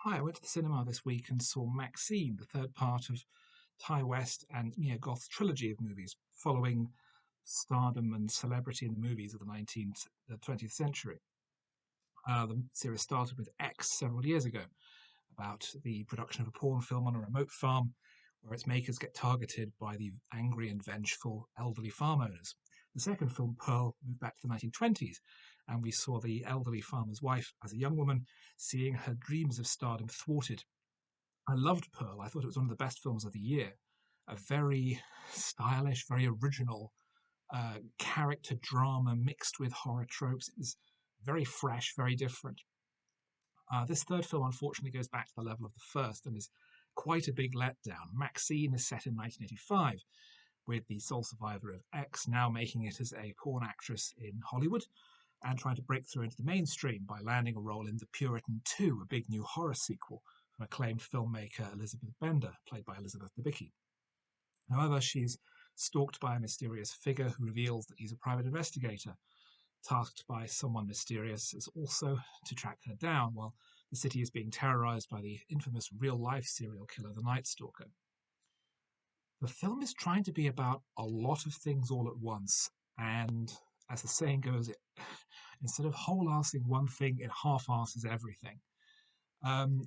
Hi, I went to the cinema this week and saw MaXXXine, the third part of Ty West and Mia Goth's trilogy of movies, following stardom and celebrity in the movies of the 20th century. The series started with X several years ago, about the production of a porn film on a remote farm where its makers get targeted by the angry and vengeful elderly farm owners. The second film, Pearl, moved back to the 1920s, and we saw the elderly farmer's wife as a young woman seeing her dreams of stardom thwarted. I loved Pearl. I thought it was one of the best films of the year. A very stylish, very original character drama mixed with horror tropes. It was very fresh, very different. This third film, unfortunately, goes back to the level of the first and is quite a big letdown. MaXXXine is set in 1985, with the sole survivor of X now making it as a porn actress in Hollywood and trying to break through into the mainstream by landing a role in The Puritan 2, a big new horror sequel from acclaimed filmmaker Elizabeth Bender, played by Elizabeth Debicki. However, she's stalked by a mysterious figure who reveals that he's a private investigator, tasked by someone mysterious as also to track her down while the city is being terrorized by the infamous real life serial killer, the Night Stalker. The film is trying to be about a lot of things all at once, and as the saying goes, instead of whole assing one thing, it half asses everything.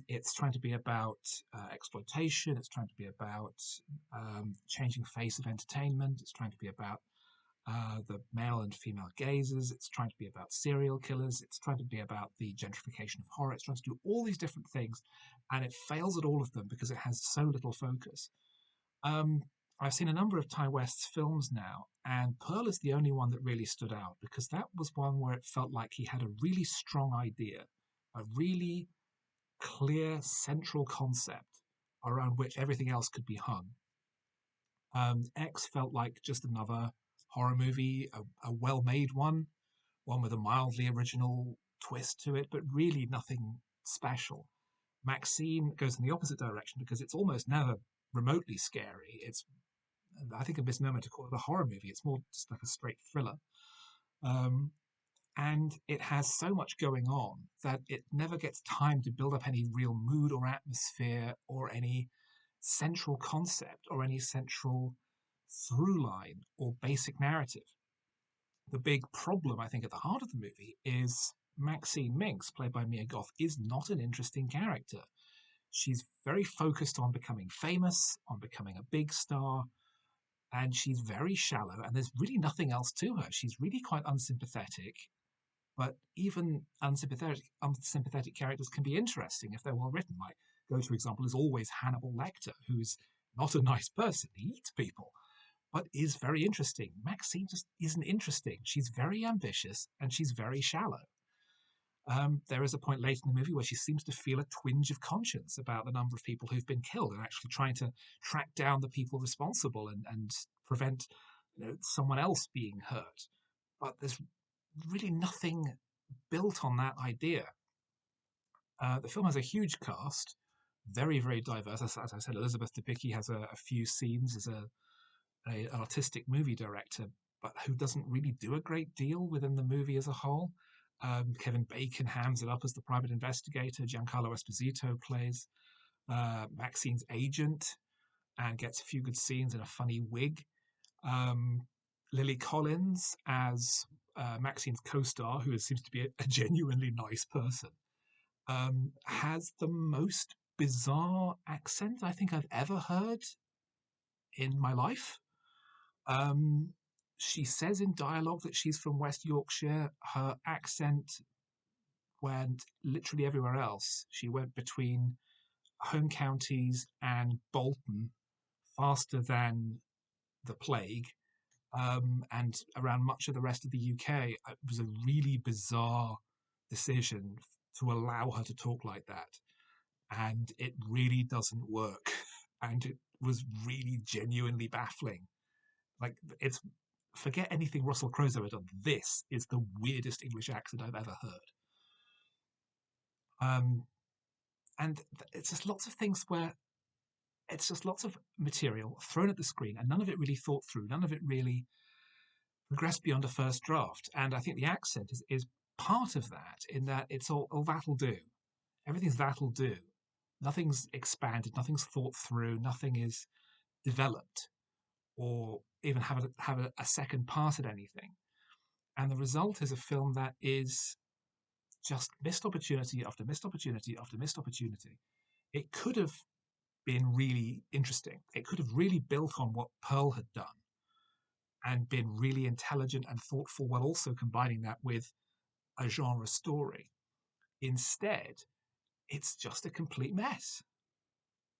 It's trying to be about exploitation. It's trying to be about changing face of entertainment. It's trying to be about the male and female gazes. It's trying to be about serial killers. It's trying to be about the gentrification of horror. It's trying to do all these different things, and it fails at all of them because it has so little focus. Um, I've seen a number of Ty West's films now, and Pearl is the only one that really stood out because that was one where it felt like he had a really strong idea, a really clear central concept around which everything else could be hung. X felt like just another horror movie, a well made one with a mildly original twist to it, but really nothing special. MaXXXine goes in the opposite direction because it's almost never remotely scary. It's, I think, a misnomer to call it a horror movie. It's more just like a straight thriller. Um, and it has so much going on that it never gets time to build up any real mood or atmosphere or any central concept or any central through line or basic narrative. The big problem, I think, at the heart of the movie is Maxine Minx, played by Mia Goth, is not an interesting character. She's very focused on becoming famous, on becoming a big star, and she's very shallow, and there's really nothing else to her. She's really quite unsympathetic, but even unsympathetic characters can be interesting if they're well written. My go-to example is always Hannibal Lecter, who's not a nice person. He eats people, but is very interesting. Maxine just isn't interesting. She's very ambitious and she's very shallow. There is a point late in the movie where she seems to feel a twinge of conscience about the number of people who've been killed and actually trying to track down the people responsible and prevent someone else being hurt. But there's really nothing built on that idea. The film has a huge cast, very, very diverse. As I said, Elizabeth Debicki has a few scenes as an artistic movie director, but who doesn't really do a great deal within the movie as a whole. Kevin Bacon hams it up as the private investigator. Giancarlo Esposito plays Maxine's agent and gets a few good scenes in a funny wig. Um, Lily Collins as Maxine's co-star, who seems to be a genuinely nice person, has the most bizarre accent I think I've ever heard in my life. Um, she says in dialogue that she's from West Yorkshire. Her accent went literally everywhere else. She went between home counties and Bolton faster than the plague, and around much of the rest of the UK. It was a really bizarre decision to allow her to talk like that. And it really doesn't work. And it was really genuinely baffling. Like, it's forget anything Russell Crowe's ever done. This is the weirdest English accent I've ever heard. Um, and it's just lots of things where it's just lots of material thrown at the screen and none of it really thought through, none of it really progressed beyond a first draft. And I think the accent is part of that, in that it's all that'll do. Everything's that'll do. nothing's expanded, nothing's thought through, nothing is developed, or even have a second pass at anything. And the result is a film that is just missed opportunity after missed opportunity after missed opportunity. It could have been really interesting. It could have really built on what Pearl had done and been really intelligent and thoughtful, while also combining that with a genre story. Instead, it's just a complete mess.